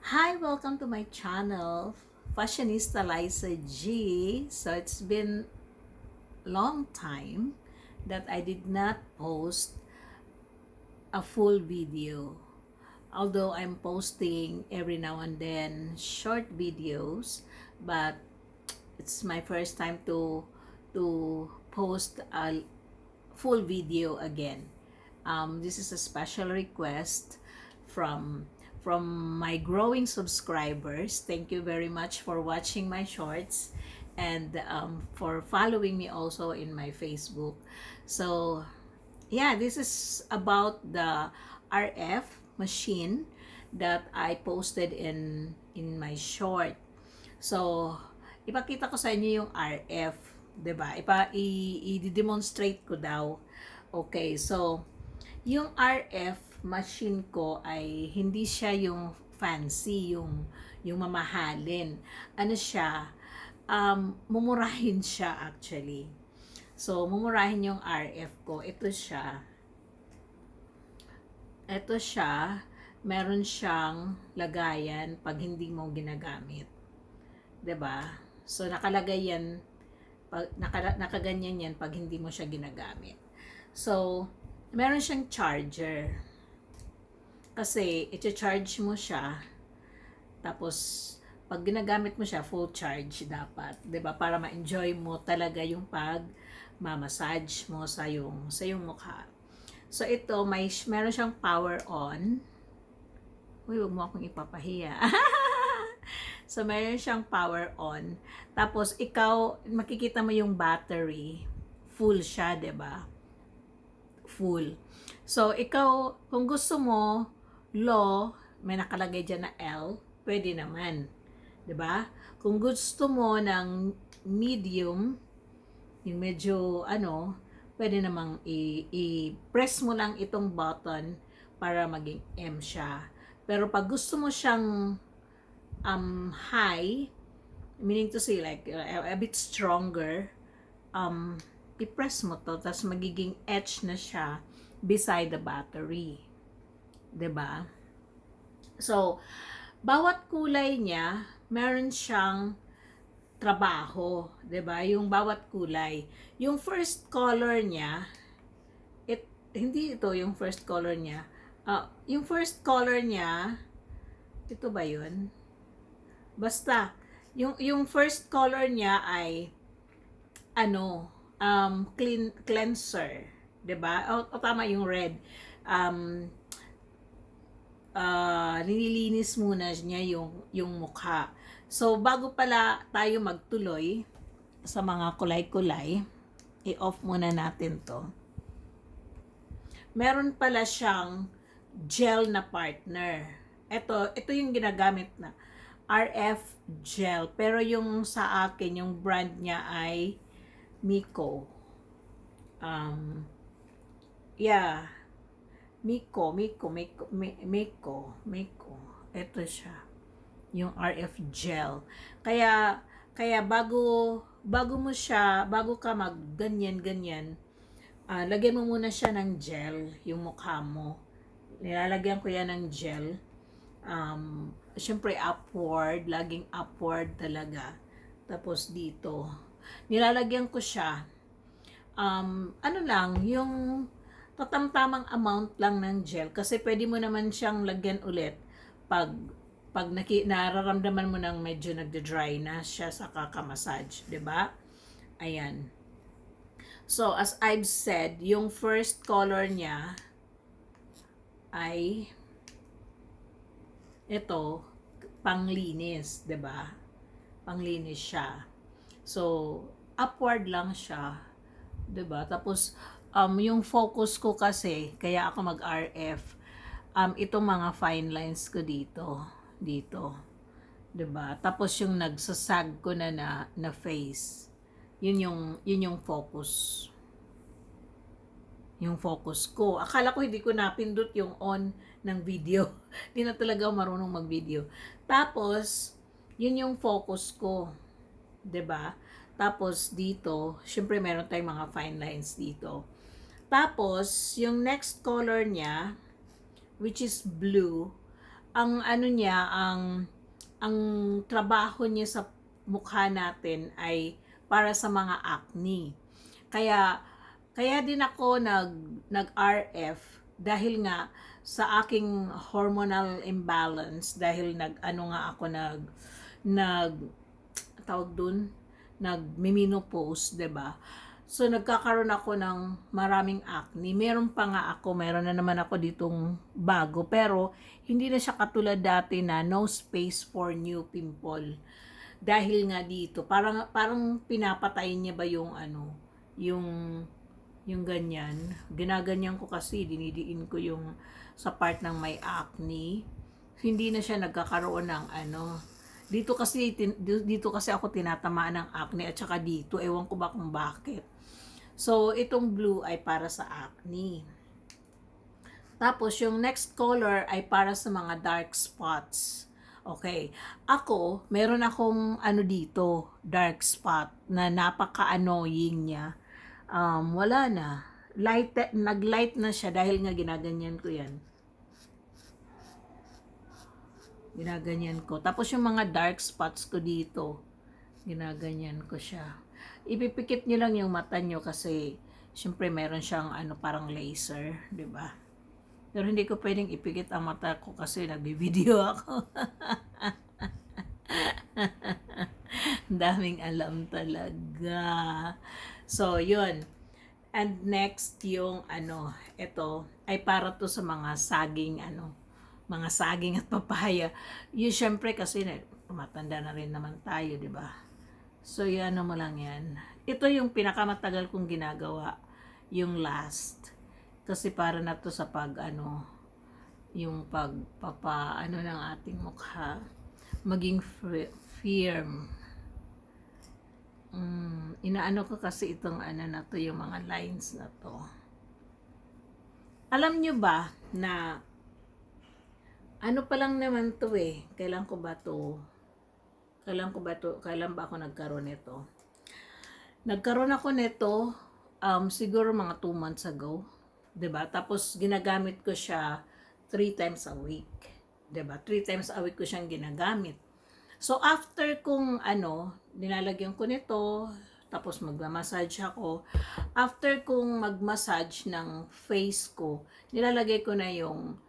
Hi, welcome to my channel, Fashionista Liza G. So it's been long time that I did not post a full video. Although I'm posting every now and then short videos, but it's my first time to post a full video again. This is a special request from my growing subscribers. Thank you very much for watching my shorts and for following me also in my Facebook. So yeah, this is about the RF machine that I posted in my short. So ipakita ko sa inyo yung RF, 'di ba? I-demonstrate ko daw. Okay, so yung RF machine ko ay hindi siya yung fancy, yung mamahalin. Ano siya? Mumurahin siya actually. So, mumurahin yung RF ko. Ito siya. Ito siya. Meron siyang lagayan pag hindi mo ginagamit. 'Di ba? So, nakalagay yan, nakaganyan yan pag hindi mo siya ginagamit. So, meron siyang charger. Kasi, iti-charge mo siya, tapos, pag ginagamit mo siya, full charge dapat. 'Di ba? Para ma-enjoy mo talaga yung pag ma-massage mo sa yung mukha. So, ito, meron siyang power on. Uy, huwag mo akong ipapahiya. So, meron siyang power on. Tapos, ikaw, makikita mo yung battery. Full siya, 'di ba? Full. So, ikaw, kung gusto mo, low, may nakalagay dyan na L, pwede naman. 'Di ba? Kung gusto mo ng medium, yung medyo pwede namang i-press mo lang itong button para maging M siya. Pero pag gusto mo siyang high, meaning to say like a bit stronger, i-press mo to, tapos magiging H na siya beside the battery. 'Di ba? So, bawat kulay niya, meron siyang trabaho, 'di ba? Yung bawat kulay. Yung first color niya, hindi ito yung first color niya. Yung first color niya, ito ba 'yun? Basta, yung first color niya ay cleanser, 'di ba? O tama yung red. Nililinis muna niya yung mukha. So, bago pala tayo magtuloy sa mga kulay-kulay, i-off muna natin to. Meron pala siyang gel na partner. Ito yung ginagamit na RF gel. Pero yung sa akin, yung brand niya ay Miko. Yeah. Miko. Ito siya. Yung RF gel. Kaya bago ka mag ganyan, lagyan mo muna siya ng gel, yung mukha mo. Nilalagyan ko yan ng gel. Syempre upward, laging upward talaga. Tapos dito, nilalagyan ko siya. Yung tatamtamang amount lang ng gel kasi pwede mo naman siyang lagyan ulit pag nararamdaman mo nang medyo nagde-dry na siya sa kakamassage, 'di ba? Ayan. So, as I've said, yung first color niya ay ito, panglinis, 'di ba? Panglinis siya. So, upward lang siya, 'di ba? Tapos yung focus ko kasi, kaya ako mag-RF, itong mga fine lines ko dito, 'di ba? Tapos yung nagsasag ko na face, yun yung focus. Yung focus ko. Akala ko hindi ko napindot yung on ng video. Hindi na talaga ako marunong mag-video. Tapos, yun yung focus ko. 'Di ba? Tapos dito, syempre meron tayong mga fine lines dito. Tapos, yung next color niya, which is blue, ang ano niya, ang trabaho niya sa mukha natin ay para sa mga acne. Kaya kaya din ako nag-RF dahil nga sa aking hormonal imbalance, dahil nag-ano nga ako nag tawag dun, nag-menopause, 'di ba? So nagkakaroon ako ng maraming acne. Meron na naman ako ditong bago, pero hindi na siya katulad dati na no space for new pimple. Dahil nga dito, parang pinapatay niya ba yung ano, yung yung ganyan. Ginaganyan ko kasi, dinidiin ko yung sa part ng may acne. Hindi na siya nagkakaroon ng ano. Dito kasi ako tinatamaan ng acne, at saka dito, ewan ko ba kung bakit. So, itong blue ay para sa acne. Tapos, yung next color ay para sa mga dark spots. Okay. Ako, meron akong ano dito, dark spot, na napaka-annoying niya. Wala na. Nag-light na siya dahil nga ginaganyan ko yan. Ginaganyan ko. Tapos yung mga dark spots ko dito, ginaganyan ko siya. Ipipikit nyo lang yung mata nyo kasi syempre meron siyang ano, parang laser, 'di ba? Pero hindi ko pwedeng ipikit ang mata ko kasi nagbi-video ako. Daming alam talaga. So, yun. And next, yung ano, ito ay para to sa mga saging, ano, mga saging at papaya. Yung syempre kasi tumatanda na rin naman tayo, di ba? So, yan mo lang yan. Ito yung pinakamatagal kong ginagawa, yung last. Kasi para na to sa pag, ano, yung ano ng ating mukha, maging firm. Inaano ko kasi itong ano na to, yung mga lines na to. Alam nyo ba na ano pa lang naman to kailan ba ako nagkaroon nito? Nagkaroon ako nito siguro mga 2 months ago, 'di ba? Tapos ginagamit ko siya 3 times a week, 'di ba? 3 times a week ko siyang ginagamit. So after kung ano, nilalagyan ko nito, tapos magma-massage ako. After kung mag-massage ng face ko, nilalagay ko na yung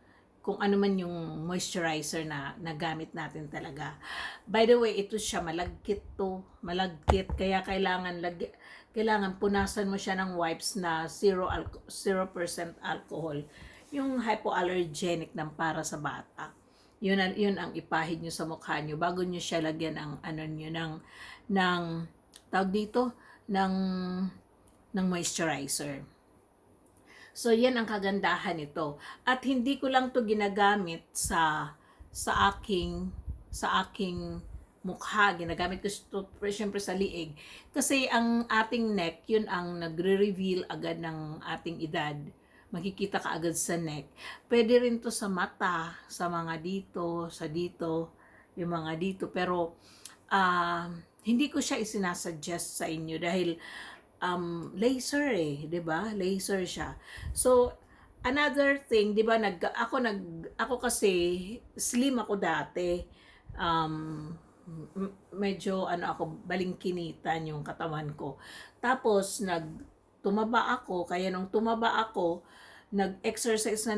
kung ano man yung moisturizer na nagamit natin talaga. By the way, ito siya, malagkit to. Malagkit, kaya kailangan punasan mo siya ng wipes na 0% alcohol. Yung hypoallergenic ng para sa bata. Yun ang ipahid nyo sa mukha nyo bago nyo siya lagyan ng ano nyo, ng tawag dito, ng moisturizer. So, yan ang kagandahan nito. At hindi ko lang to ginagamit sa aking mukha. Ginagamit ko ito syempre sa liig. Kasi ang ating neck, yun ang nagre-reveal agad ng ating edad. Makikita ka agad sa neck. Pwede rin to sa mata, sa mga dito, yung mga dito. Pero, hindi ko siya isinasuggest sa inyo dahil laser 'di ba? Laser siya. So, another thing, 'di ba, ako kasi slim ako dati. Medyo ano ako, balingkinitan yung katawan ko. Tapos tumaba ako, kaya nung tumaba ako, nag-exercise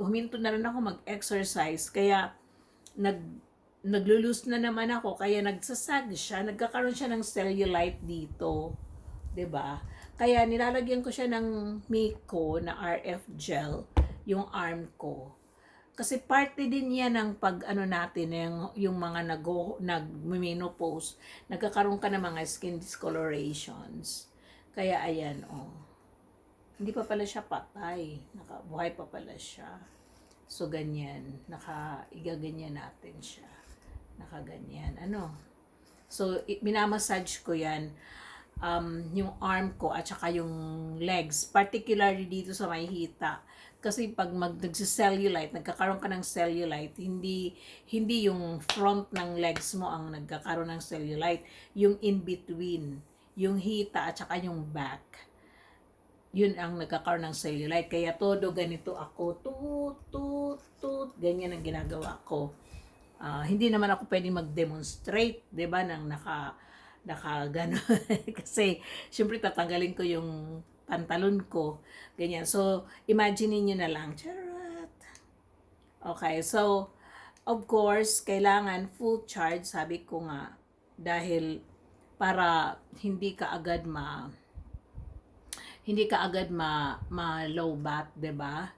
huminto na rin ako mag-exercise, kaya naglulus na naman ako, kaya nagsasag siya, nagkakaroon siya ng cellulite dito. 'Di ba? Kaya nilalagyan ko siya ng Miko na RF gel, yung arm ko. Kasi parte din yan ng pag ano natin, yung mga nag-menopause, nagkakaroon ka ng mga skin discolorations. Kaya ayan, hindi pa pala siya patay, nakabuhay pa pala siya. So ganyan, igaganyan natin siya. Nakaganyan, So minamassage ko yan. Yung arm ko at saka yung legs, particularly dito sa may hita. Kasi pag nagsi-cellulite, nagkakaroon ka ng cellulite, hindi yung front ng legs mo ang nagkakaroon ng cellulite, yung in between, yung hita at saka yung back. yun ang nagkakaroon ng cellulite. Kaya todo ganito ako, ganyan ang ginagawa ko. Hindi naman ako pwedeng mag-demonstrate, 'di ba, nang naka gano'n. Kasi syempre tatanggalin ko yung pantalon ko, ganyan. So, imagine niyo na lang. Charot. Okay, so of course, kailangan full charge, sabi ko nga, dahil para hindi ka agad ma low bat, 'di ba?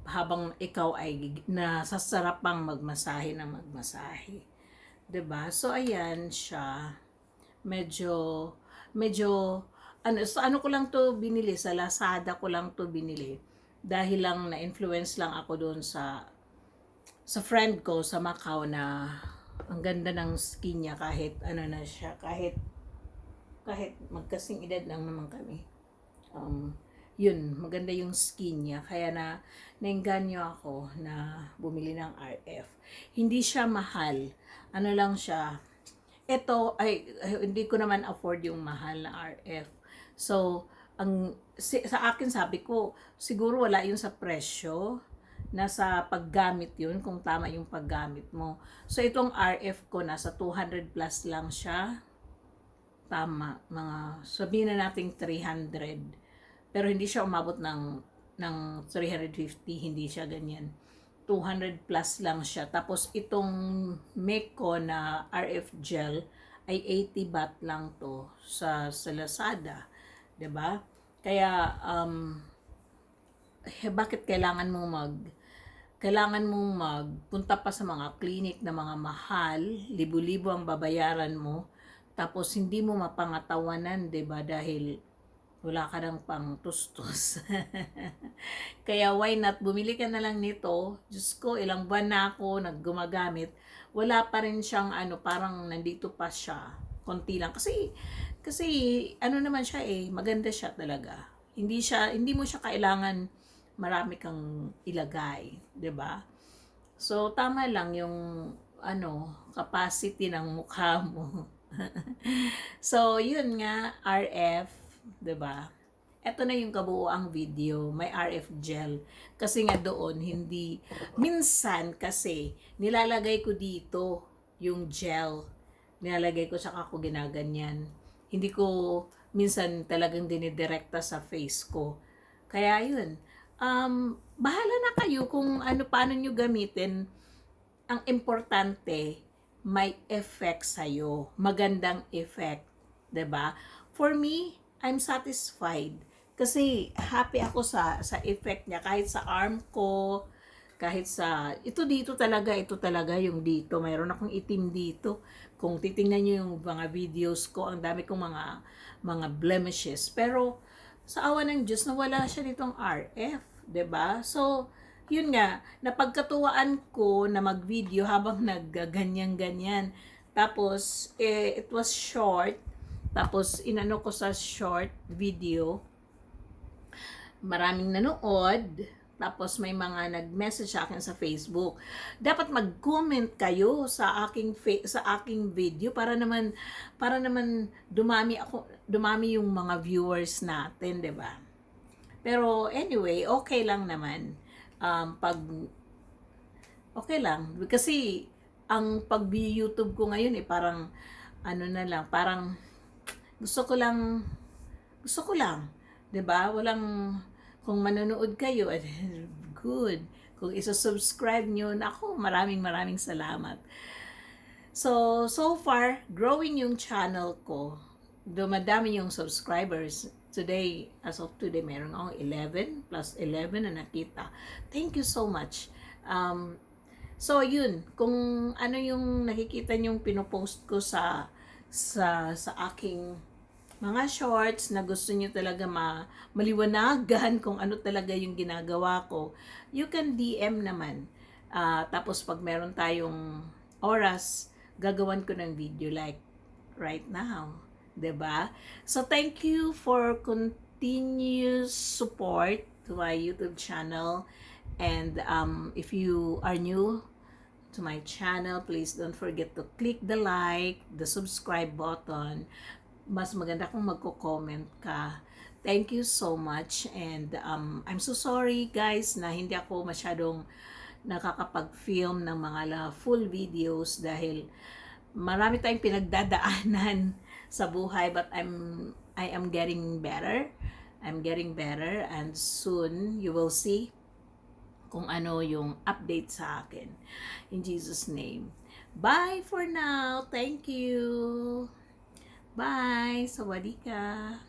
Habang ikaw ay nasasarap pang magmasahe ng magmasahe, 'di ba? So ayan siya. Medyo medyo ano ko lang 'to binili, sa Lazada ko lang 'to binili. Dahil lang na-influence lang ako doon sa friend ko sa Macau na ang ganda ng skin niya kahit ano na siya, kahit magkasing edad lang naman kami. Yun, maganda yung skin niya. Kaya naengganyo ako na bumili ng RF. Hindi siya mahal. Ano lang siya. Ito, hindi ko naman afford yung mahal na RF. So, sa akin sabi ko, siguro wala yun sa presyo. Nasa paggamit yun, kung tama yung paggamit mo. So, itong RF ko, nasa 200 plus lang siya. Tama, mga sabihin na nating 300. Pero hindi siya umabot ng 350, hindi siya ganyan. 200 plus lang siya. Tapos itong Meko na RF gel ay 80 baht lang to sa Lazada, 'di ba? Kaya bakit kailangan mong magpunta pa sa mga clinic na mga mahal, libo-libo ang babayaran mo, tapos hindi mo mapangatawanan, 'di ba? Dahil wala ka ng pang tustos. Kaya why not, bumili ka na lang nito. Diyos ko, ilang buwan na ako naggumagamit. Wala pa rin siyang parang nandito pa siya. Konti lang. Kasi ano naman siya maganda siya talaga. Hindi mo siya kailangan marami kang ilagay, 'di ba? So tama lang yung capacity ng mukha mo. So yun nga, RF, 'di ba? Ito na yung kabuuang video, may RF gel. Kasi nga doon, minsan kasi, nilalagay ko dito yung gel. Nilalagay ko, saka ako ginaganyan. Hindi ko, minsan talagang dinidirekta sa face ko. Kaya yun, bahala na kayo kung paano nyo gamitin. Ang importante, may effect sa'yo. Magandang effect. 'Di ba? For me, I'm satisfied. Kasi happy ako sa effect niya, kahit sa arm ko, kahit sa ito talaga yung dito. Mayroon akong itim dito. Kung titingnan niyo yung mga videos ko, ang dami kong mga blemishes. Pero sa awa ng Diyos, nawala siya nitong RF, 'di ba? So, yun nga, napagkatuwaan ko na mag-video habang nagganyan-ganyan. Tapos, it was short. Tapos, inano ko sa short video. Maraming nanood. Tapos, may mga nag-message sa akin sa Facebook. Dapat mag-comment kayo sa aking video para naman dumami yung mga viewers natin, 'di ba? Pero anyway, okay lang naman. Okay lang kasi ang pag-YouTube ko ngayon parang na lang, parang gusto ko lang, 'di ba? Kung manonood kayo, good. Kung isa-subscribe nyo, ako, maraming salamat. So far, growing yung channel ko. Dumadami yung subscribers. As of today, meron akong 11 plus 11 na nakita. Thank you so much. So, yun. Kung ano yung nakikita nyong pinopost ko sa aking mga shorts na gusto nyo talaga maliwanagan kung ano talaga yung ginagawa ko, you can DM naman. Tapos pag meron tayong oras, gagawan ko ng video like right now. 'Di ba? So thank you for continuous support to my YouTube channel. And if you are new to my channel, please don't forget to click the like, the subscribe button. Mas maganda kung magko-comment ka. Thank you so much, and I'm so sorry guys na hindi ako masyadong nakakapag-film ng mga full videos dahil marami tayong pinagdadaanan sa buhay, but I am getting better. I'm getting better, and soon you will see kung ano yung update sa akin. In Jesus' name. Bye for now. Thank you. Bye. Sawadee ka.